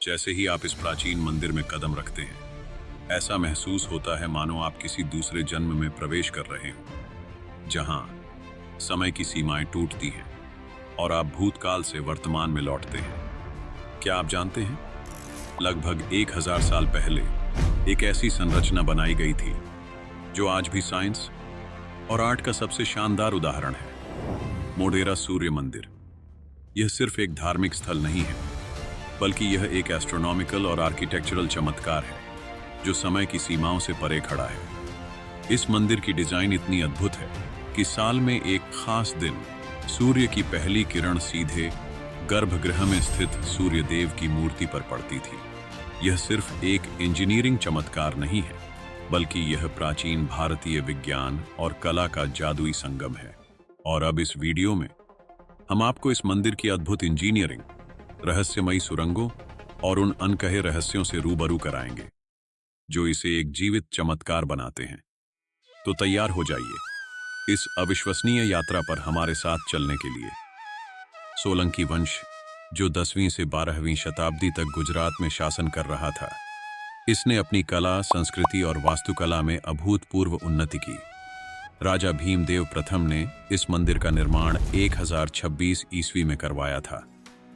जैसे ही आप इस प्राचीन मंदिर में कदम रखते हैं, ऐसा महसूस होता है मानो आप किसी दूसरे जन्म में प्रवेश कर रहे हो, जहां समय की सीमाएं टूटती हैं और आप भूतकाल से वर्तमान में लौटते हैं। क्या आप जानते हैं, लगभग 1000 साल पहले एक ऐसी संरचना बनाई गई थी जो आज भी साइंस और आर्ट का सबसे शानदार उदाहरण है। मोढेरा सूर्य मंदिर। यह सिर्फ एक धार्मिक स्थल नहीं है, बल्कि यह एक एस्ट्रोनॉमिकल और आर्किटेक्चरल चमत्कार है जो समय की सीमाओं से परे खड़ा है। इस मंदिर की डिजाइन इतनी अद्भुत है कि साल में एक खास दिन सूर्य की पहली किरण सीधे गर्भगृह में स्थित सूर्य देव की मूर्ति पर पड़ती थी। यह सिर्फ एक इंजीनियरिंग चमत्कार नहीं है, बल्कि यह प्राचीन भारतीय विज्ञान और कला का जादुई संगम है। और अब इस वीडियो में हम आपको इस मंदिर की अद्भुत इंजीनियरिंग, रहस्यमयी सुरंगों और उन अनकहे रहस्यों से रूबरू कराएंगे जो इसे एक जीवित चमत्कार बनाते हैं। तो तैयार हो जाइए इस अविश्वसनीय यात्रा पर हमारे साथ चलने के लिए। सोलंकी वंश, जो 10वीं से 12वीं शताब्दी तक गुजरात में शासन कर रहा था, इसने अपनी कला, संस्कृति और वास्तुकला में अभूतपूर्व उन्नति की। राजा भीमदेव प्रथम ने इस मंदिर का निर्माण 1026 ईस्वी में करवाया था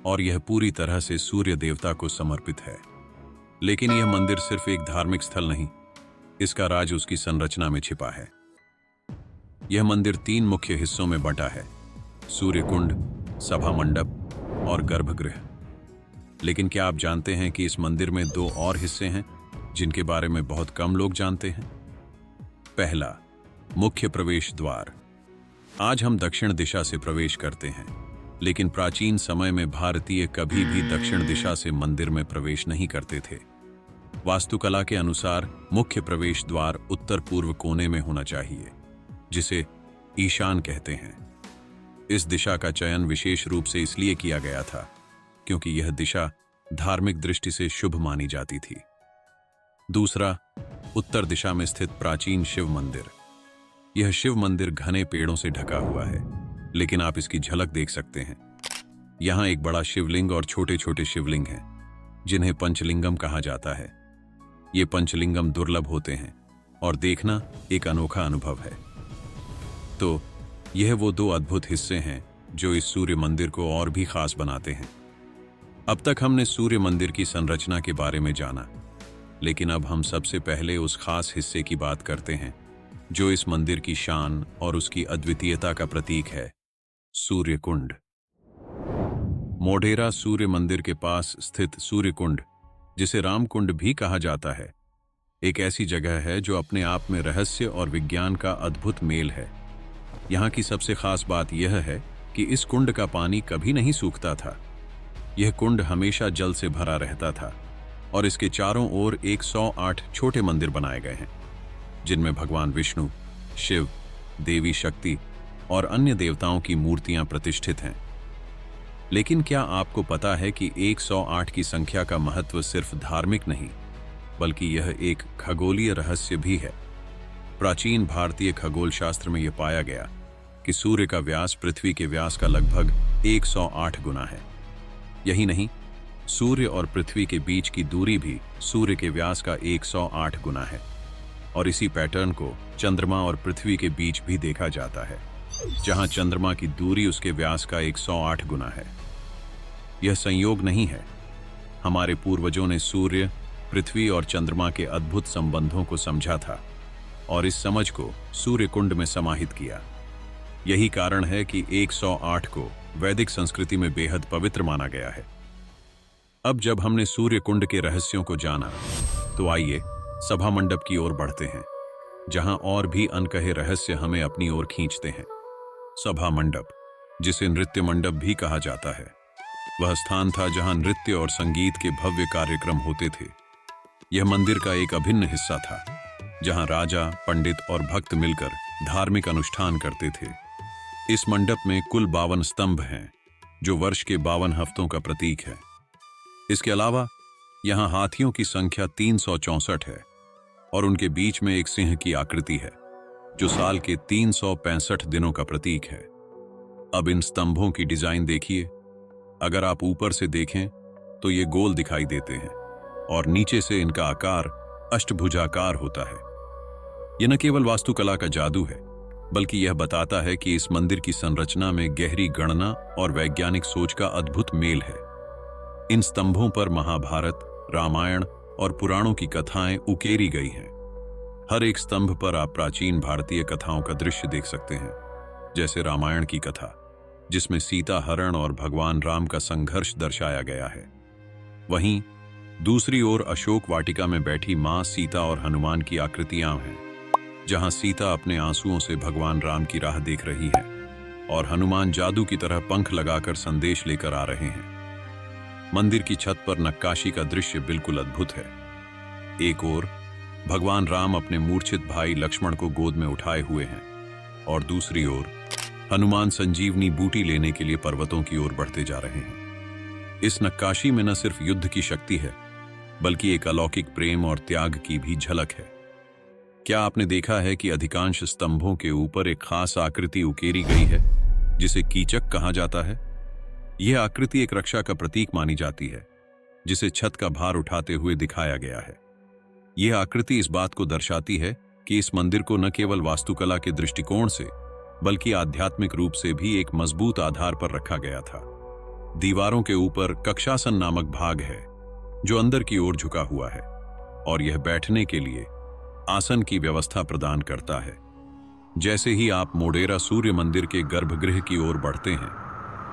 और यह पूरी तरह से सूर्य देवता को समर्पित है। लेकिन यह मंदिर सिर्फ एक धार्मिक स्थल नहीं, इसका राज उसकी संरचना में छिपा है। यह मंदिर 3 मुख्य हिस्सों में बंटा है: सूर्य कुंड, सभा मंडप और गर्भगृह। लेकिन क्या आप जानते हैं कि इस मंदिर में 2 और हिस्से हैं जिनके बारे में बहुत कम लोग जानते हैं? पहला, मुख्य प्रवेश द्वार। आज हम दक्षिण दिशा से प्रवेश करते हैं, लेकिन प्राचीन समय में भारतीय कभी भी दक्षिण दिशा से मंदिर में प्रवेश नहीं करते थे। वास्तुकला के अनुसार मुख्य प्रवेश द्वार उत्तर पूर्व कोने में होना चाहिए, जिसे ईशान कहते हैं। इस दिशा का चयन विशेष रूप से इसलिए किया गया था क्योंकि यह दिशा धार्मिक दृष्टि से शुभ मानी जाती थी। दूसरा, उत्तर दिशा में स्थित प्राचीन शिव मंदिर। यह शिव मंदिर घने पेड़ों से ढका हुआ है, लेकिन आप इसकी झलक देख सकते हैं। यहां एक बड़ा शिवलिंग और छोटे छोटे शिवलिंग हैं, जिन्हें पंचलिंगम कहा जाता है। ये पंचलिंगम दुर्लभ होते हैं और देखना एक अनोखा अनुभव है। तो यह वो 2 अद्भुत हिस्से हैं जो इस सूर्य मंदिर को और भी खास बनाते हैं। अब तक हमने सूर्य मंदिर की संरचना के बारे में जाना, लेकिन अब हम सबसे पहले उस खास हिस्से की बात करते हैं जो इस मंदिर की शान और उसकी अद्वितीयता का प्रतीक है: सूर्य कुंड। मोढेरा सूर्य मंदिर के पास स्थित सूर्य कुंड, जिसे राम कुंड भी कहा जाता है, एक ऐसी जगह है जो अपने आप में रहस्य और विज्ञान का अद्भुत मेल है। यहाँ की सबसे खास बात यह है कि इस कुंड का पानी कभी नहीं सूखता था। यह कुंड हमेशा जल से भरा रहता था और इसके चारों ओर 108 छोटे मंदिर बनाए गए हैं, जिनमें भगवान विष्णु, शिव, देवी शक्ति और अन्य देवताओं की मूर्तियां प्रतिष्ठित हैं। लेकिन क्या आपको पता है कि 108 की संख्या का महत्व सिर्फ धार्मिक नहीं, बल्कि यह एक खगोलीय रहस्य भी है। प्राचीन भारतीय खगोल शास्त्र में यह पाया गया कि सूर्य का व्यास पृथ्वी के व्यास का लगभग 108 गुना है। यही नहीं, सूर्य और पृथ्वी के बीच की दूरी भी सूर्य के व्यास का 108 गुना है। और इसी पैटर्न को चंद्रमा और पृथ्वी के बीच भी देखा जाता है, जहां चंद्रमा की दूरी उसके व्यास का 108 गुना है। यह संयोग नहीं है। हमारे पूर्वजों ने सूर्य, पृथ्वी और चंद्रमा के अद्भुत संबंधों को समझा था और इस समझ को सूर्य कुंड में समाहित किया। यही कारण है कि 108 को वैदिक संस्कृति में बेहद पवित्र माना गया है। अब जब हमने सूर्य कुंड के रहस्यों को जाना, तो आइए सभा मंडप की ओर बढ़ते हैं, जहां और भी अनकहे रहस्य हमें अपनी ओर खींचते हैं। सभा मंडप, जिसे नृत्य मंडप भी कहा जाता है, वह स्थान था जहां नृत्य और संगीत के भव्य कार्यक्रम होते थे। यह मंदिर का एक अभिन्न हिस्सा था, जहां राजा, पंडित और भक्त मिलकर धार्मिक अनुष्ठान करते थे। इस मंडप में कुल 52 स्तंभ हैं, जो वर्ष के 52 हफ्तों का प्रतीक है। इसके अलावा यहां हाथियों की संख्या 364 है और उनके बीच में एक सिंह की आकृति है, जो साल के 365 दिनों का प्रतीक है। अब इन स्तंभों की डिजाइन देखिए। अगर आप ऊपर से देखें तो ये गोल दिखाई देते हैं और नीचे से इनका आकार अष्टभुजाकार होता है। यह न केवल वास्तुकला का जादू है, बल्कि यह बताता है कि इस मंदिर की संरचना में गहरी गणना और वैज्ञानिक सोच का अद्भुत मेल है। इन स्तंभों पर महाभारत, रामायण और पुराणों की कथाएं उकेरी गई हैं। हर एक स्तंभ पर आप प्राचीन भारतीय कथाओं का दृश्य देख सकते हैं, जैसे रामायण की कथा, जिसमें सीता हरण और भगवान राम का संघर्ष दर्शाया गया है। वहीं दूसरी ओर अशोक वाटिका में बैठी मां सीता और हनुमान की आकृतियां हैं, जहां सीता अपने आंसुओं से भगवान राम की राह देख रही है और हनुमान जादू की तरह पंख लगाकर संदेश लेकर आ रहे हैं। मंदिर की छत पर नक्काशी का दृश्य बिल्कुल अद्भुत है। एक ओर भगवान राम अपने मूर्छित भाई लक्ष्मण को गोद में उठाए हुए हैं और दूसरी ओर हनुमान संजीवनी बूटी लेने के लिए पर्वतों की ओर बढ़ते जा रहे हैं। इस नक्काशी में न सिर्फ युद्ध की शक्ति है, बल्कि एक अलौकिक प्रेम और त्याग की भी झलक है। क्या आपने देखा है कि अधिकांश स्तंभों के ऊपर एक खास आकृति उकेरी गई है, जिसे कीचक कहा जाता है? यह आकृति एक रक्षा का प्रतीक मानी जाती है, जिसे छत का भार उठाते हुए दिखाया गया है। यह आकृति इस बात को दर्शाती है कि इस मंदिर को न केवल वास्तुकला के दृष्टिकोण से, बल्कि आध्यात्मिक रूप से भी एक मजबूत आधार पर रखा गया था। दीवारों के ऊपर कक्षासन नामक भाग है, जो अंदर की ओर झुका हुआ है, और यह बैठने के लिए आसन की व्यवस्था प्रदान करता है। जैसे ही आप मोढेरा सूर्य मंदिर के गर्भगृह की ओर बढ़ते हैं,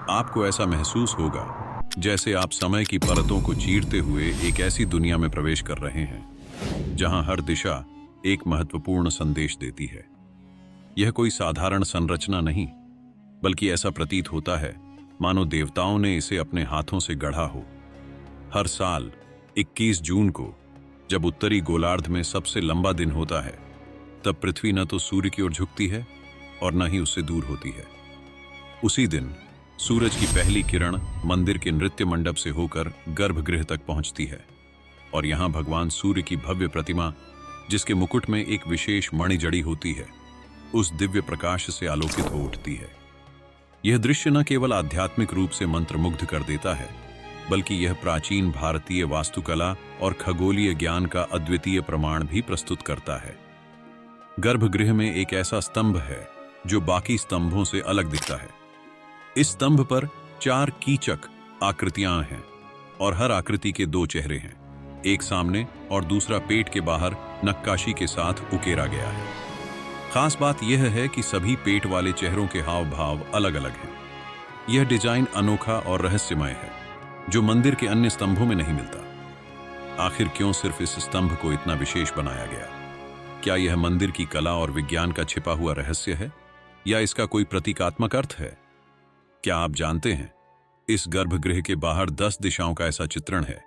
आपको ऐसा महसूस होगा जैसे आप समय की परतों को चीरते हुए एक ऐसी दुनिया में प्रवेश कर रहे हैं, जहां हर दिशा एक महत्वपूर्ण संदेश देती है। यह कोई साधारण संरचना नहीं, बल्कि ऐसा प्रतीत होता है मानो देवताओं ने इसे अपने हाथों से गढ़ा हो। हर साल 21 जून को, जब उत्तरी गोलार्ध में सबसे लंबा दिन होता है, तब पृथ्वी न तो सूर्य की ओर झुकती है और न ही उससे दूर होती है। उसी दिन सूरज की पहली किरण मंदिर के नृत्य मंडप से होकर गर्भगृह तक पहुंचती है और यहां भगवान सूर्य की भव्य प्रतिमा, जिसके मुकुट में एक विशेष मणि जड़ी होती है, उस दिव्य प्रकाश से आलोकित हो उठती है। यह दृश्य न केवल आध्यात्मिक रूप से मंत्रमुग्ध कर देता है, बल्कि यह प्राचीन भारतीय वास्तुकला और खगोलीय ज्ञान का अद्वितीय प्रमाण भी प्रस्तुत करता है। गर्भगृह में एक ऐसा स्तंभ है जो बाकी स्तंभों से अलग दिखता है। इस स्तंभ पर 4 कीचक आकृतियां हैं और हर आकृति के 2 चेहरे हैं, एक सामने और दूसरा पेट के बाहर नक्काशी के साथ उकेरा गया है। खास बात यह है कि सभी पेट वाले चेहरों के हाव भाव अलग अलग हैं। यह डिजाइन अनोखा और रहस्यमय है, जो मंदिर के अन्य स्तंभों में नहीं मिलता। आखिर क्यों सिर्फ इस स्तंभ को इतना विशेष बनाया गया? क्या यह मंदिर की कला और विज्ञान का छिपा हुआ रहस्य है, या इसका कोई प्रतीकात्मक अर्थ है? क्या आप जानते हैं, इस गर्भगृह के बाहर 10 दिशाओं का ऐसा चित्रण है,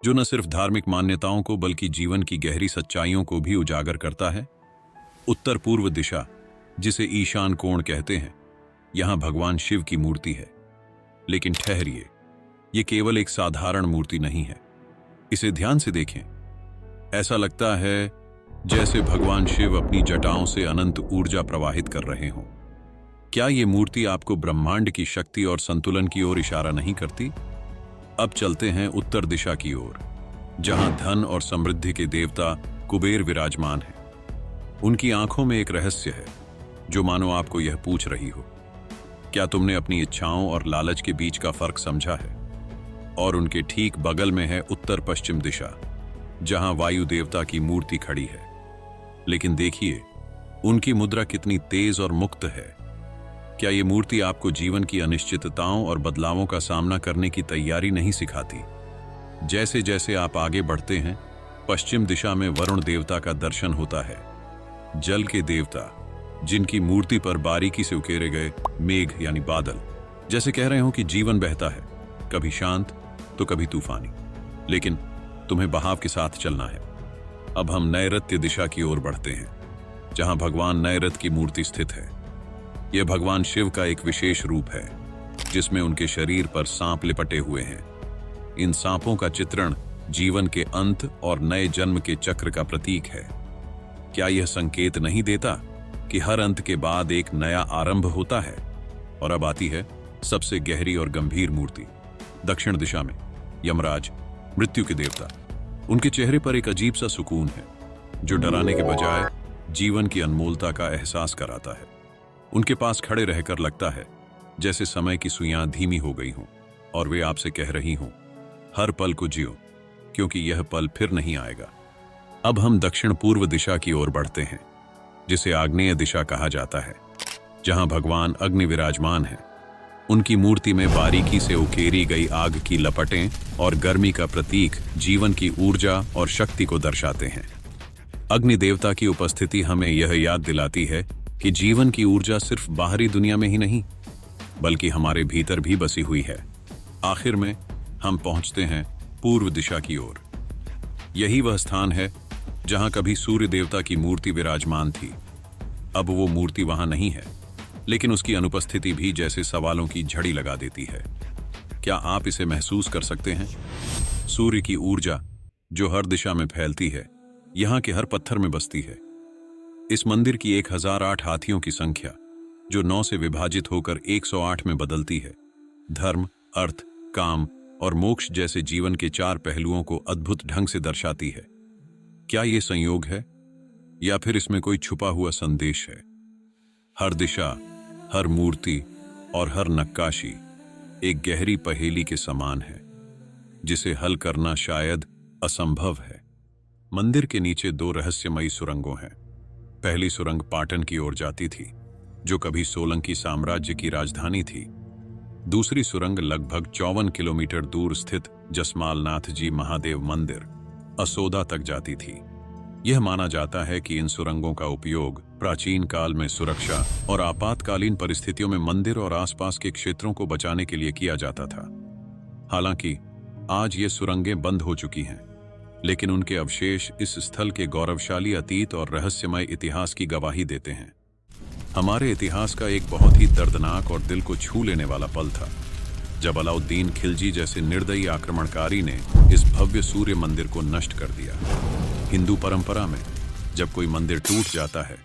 जो न सिर्फ धार्मिक मान्यताओं को बल्कि जीवन की गहरी सच्चाइयों को भी उजागर करता है। उत्तर पूर्व दिशा, जिसे ईशान कोण कहते हैं, यहां भगवान शिव की मूर्ति है। लेकिन ठहरिए, यह केवल एक साधारण मूर्ति नहीं है। इसे ध्यान से देखें। ऐसा लगता है जैसे भगवान शिव अपनी जटाओं से अनंत ऊर्जा प्रवाहित कर रहे हों। क्या यह मूर्ति आपको ब्रह्मांड की शक्ति और संतुलन की ओर इशारा नहीं करती? अब चलते हैं उत्तर दिशा की ओर, जहां धन और समृद्धि के देवता कुबेर विराजमान हैं। उनकी आंखों में एक रहस्य है, जो मानो आपको यह पूछ रही हो, क्या तुमने अपनी इच्छाओं और लालच के बीच का फर्क समझा है? और उनके ठीक बगल में है उत्तर पश्चिम दिशा, जहां वायु देवता की मूर्ति खड़ी है। लेकिन देखिए, उनकी मुद्रा कितनी तेज और मुक्त है। क्या ये मूर्ति आपको जीवन की अनिश्चितताओं और बदलावों का सामना करने की तैयारी नहीं सिखाती? जैसे जैसे आप आगे बढ़ते हैं, पश्चिम दिशा में वरुण देवता का दर्शन होता है, जल के देवता, जिनकी मूर्ति पर बारीकी से उकेरे गए मेघ यानी बादल जैसे कह रहे हो कि जीवन बहता है, कभी शांत तो कभी तूफानी, लेकिन तुम्हें बहाव के साथ चलना है। अब हम नैऋत्य दिशा की ओर बढ़ते हैं, जहां भगवान नैऋत्य की मूर्ति स्थित है। यह भगवान शिव का एक विशेष रूप है, जिसमें उनके शरीर पर सांप लिपटे हुए हैं। इन सांपों का चित्रण जीवन के अंत और नए जन्म के चक्र का प्रतीक है। क्या यह संकेत नहीं देता कि हर अंत के बाद एक नया आरंभ होता है? और अब आती है सबसे गहरी और गंभीर मूर्ति, दक्षिण दिशा में, यमराज, मृत्यु के देवता। उनके चेहरे पर एक अजीब सा सुकून है जो डराने के बजाय जीवन की अनमोलता का एहसास कराता है। उनके पास खड़े रहकर लगता है जैसे समय की सुइयां धीमी हो गई हों और वे आपसे कह रही हों, हर पल को जियो, क्योंकि यह पल फिर नहीं आएगा। अब हम दक्षिण पूर्व दिशा की ओर बढ़ते हैं, जिसे आग्नेय दिशा कहा जाता है, जहां भगवान अग्नि विराजमान है। उनकी मूर्ति में बारीकी से उकेरी गई आग की लपटें और गर्मी का प्रतीक जीवन की ऊर्जा और शक्ति को दर्शाते हैं। अग्नि देवता की उपस्थिति हमें यह याद दिलाती है कि जीवन की ऊर्जा सिर्फ बाहरी दुनिया में ही नहीं, बल्कि हमारे भीतर भी बसी हुई है। आखिर में हम पहुंचते हैं पूर्व दिशा की ओर। यही वह स्थान है जहां कभी सूर्य देवता की मूर्ति विराजमान थी। अब वो मूर्ति वहां नहीं है, लेकिन उसकी अनुपस्थिति भी जैसे सवालों की झड़ी लगा देती है। क्या आप इसे महसूस कर सकते हैं? सूर्य की ऊर्जा जो हर दिशा में फैलती है, यहां के हर पत्थर में बसती है। इस मंदिर की 1008 हाथियों की संख्या, जो 9 से विभाजित होकर 108 में बदलती है, धर्म, अर्थ, काम और मोक्ष जैसे जीवन के 4 पहलुओं को अद्भुत ढंग से दर्शाती है। क्या यह संयोग है या फिर इसमें कोई छुपा हुआ संदेश है? हर दिशा, हर मूर्ति और हर नक्काशी एक गहरी पहेली के समान है, जिसे हल करना शायद असंभव है। मंदिर के नीचे 2 रहस्यमयी सुरंगों हैं। पहली सुरंग पाटन की ओर जाती थी, जो कभी सोलंकी साम्राज्य की राजधानी थी। दूसरी सुरंग लगभग 54 किलोमीटर दूर स्थित जसमालनाथ जी महादेव मंदिर असोदा तक जाती थी। यह माना जाता है कि इन सुरंगों का उपयोग प्राचीन काल में सुरक्षा और आपातकालीन परिस्थितियों में मंदिर और आसपास के क्षेत्रों को बचाने के लिए किया जाता था। हालांकि आज ये सुरंगें बंद हो चुकी हैं, लेकिन उनके अवशेष इस स्थल के गौरवशाली अतीत और रहस्यमय इतिहास की गवाही देते हैं। हमारे इतिहास का एक बहुत ही दर्दनाक और दिल को छू लेने वाला पल था, जब अलाउद्दीन खिलजी जैसे निर्दयी आक्रमणकारी ने इस भव्य सूर्य मंदिर को नष्ट कर दिया। हिंदू परंपरा में जब कोई मंदिर टूट जाता है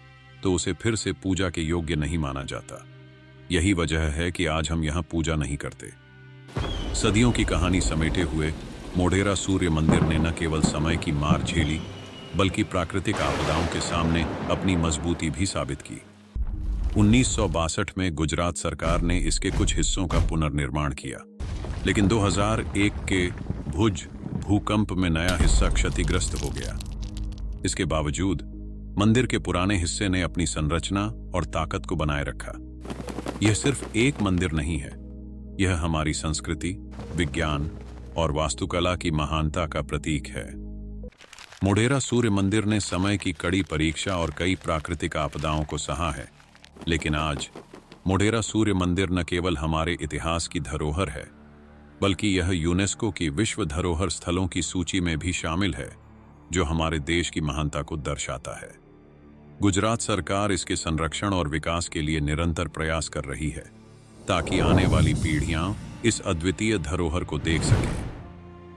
तो उसे फिर से पूजा के योग्य नहीं माना जाता। यही वजह है कि आज हम यहाँ पूजा नहीं करते। सदियों की कहानी समेटे हुए मोढेरा सूर्य मंदिर ने न केवल समय की मार झेली, बल्कि प्राकृतिक आपदाओं के सामने अपनी मजबूती भी साबित की। 1962 में गुजरात सरकार ने इसके कुछ हिस्सों का पुनर्निर्माण किया, लेकिन 2001 के भुज भूकंप में नया हिस्सा क्षतिग्रस्त हो गया। इसके बावजूद मंदिर के पुराने हिस्से ने अपनी संरचना और ताकत को बनाए रखा। यह सिर्फ एक मंदिर नहीं है, यह हमारी संस्कृति, विज्ञान और वास्तुकला की महानता का प्रतीक है। मोढेरा सूर्य मंदिर ने समय की कड़ी परीक्षा और कई प्राकृतिक आपदाओं को सहा है, लेकिन आज मोढेरा सूर्य मंदिर न केवल हमारे इतिहास की धरोहर है, बल्कि यह यूनेस्को की विश्व धरोहर स्थलों की सूची में भी शामिल है, जो हमारे देश की महानता को दर्शाता है। गुजरात सरकार इसके संरक्षण और विकास के लिए निरंतर प्रयास कर रही है, ताकि आने वाली पीढ़ियां इस अद्वितीय धरोहर को देख सकें।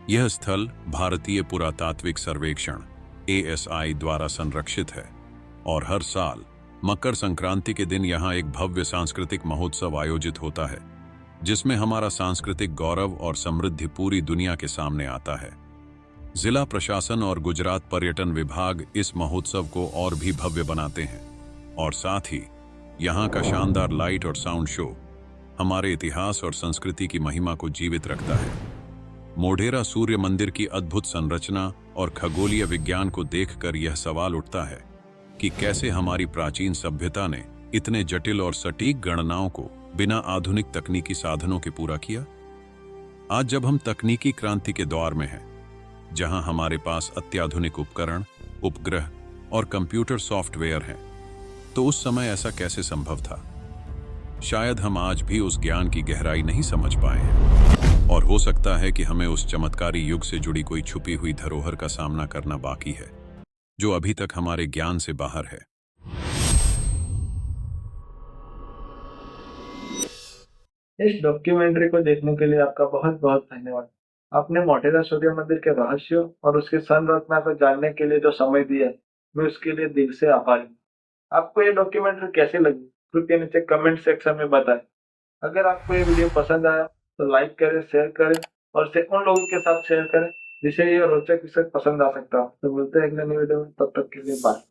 यह स्थल भारतीय पुरातात्विक सर्वेक्षण ASI द्वारा संरक्षित है और हर साल मकर संक्रांति के दिन यहाँ एक भव्य सांस्कृतिक महोत्सव आयोजित होता है, जिसमें हमारा सांस्कृतिक गौरव और समृद्धि पूरी दुनिया के सामने आता है। जिला प्रशासन और गुजरात पर्यटन विभाग इस महोत्सव को और भी भव्य बनाते हैं, और साथ ही यहाँ का शानदार लाइट और साउंड शो हमारे इतिहास और संस्कृति की महिमा को जीवित रखता है। मोढेरा सूर्य मंदिर की अद्भुत संरचना और खगोलीय विज्ञान को देखकर यह सवाल उठता है कि कैसे हमारी प्राचीन सभ्यता ने इतने जटिल और सटीक गणनाओं को बिना आधुनिक तकनीकी साधनों के पूरा किया। आज जब हम तकनीकी क्रांति के दौर में हैं, जहां हमारे पास अत्याधुनिक उपकरण, उपग्रह और कंप्यूटर सॉफ्टवेयर हैं, तो उस समय ऐसा कैसे संभव था? शायद हम आज भी उस ज्ञान की गहराई नहीं समझ पाए हैं, और हो सकता है कि हमें उस चमत्कारी युग से जुड़ी कोई छुपी हुई धरोहर का सामना करना बाकी है, जो अभी तक हमारे ज्ञान से बाहर है। इस डॉक्यूमेंट्री को देखने के लिए आपका बहुत बहुत धन्यवाद। आपने मोढेरा सूर्य मंदिर के रहस्यों और उसकी संरचना को जानने के लिए जो समय दिया, मैं उसके लिए दिल से आभारी हूँ। आपको ये डॉक्यूमेंट्री कैसी लगी, कृपया नीचे कमेंट सेक्शन में बताएं। अगर आपको ये वीडियो पसंद आया तो लाइक करें, शेयर करें और इसे उन लोगों के साथ शेयर करें जिसे ये रोचक विषय पसंद आ सकता हो। तो मिलते हैं अगले नई वीडियो में, तब तक के लिए बाय।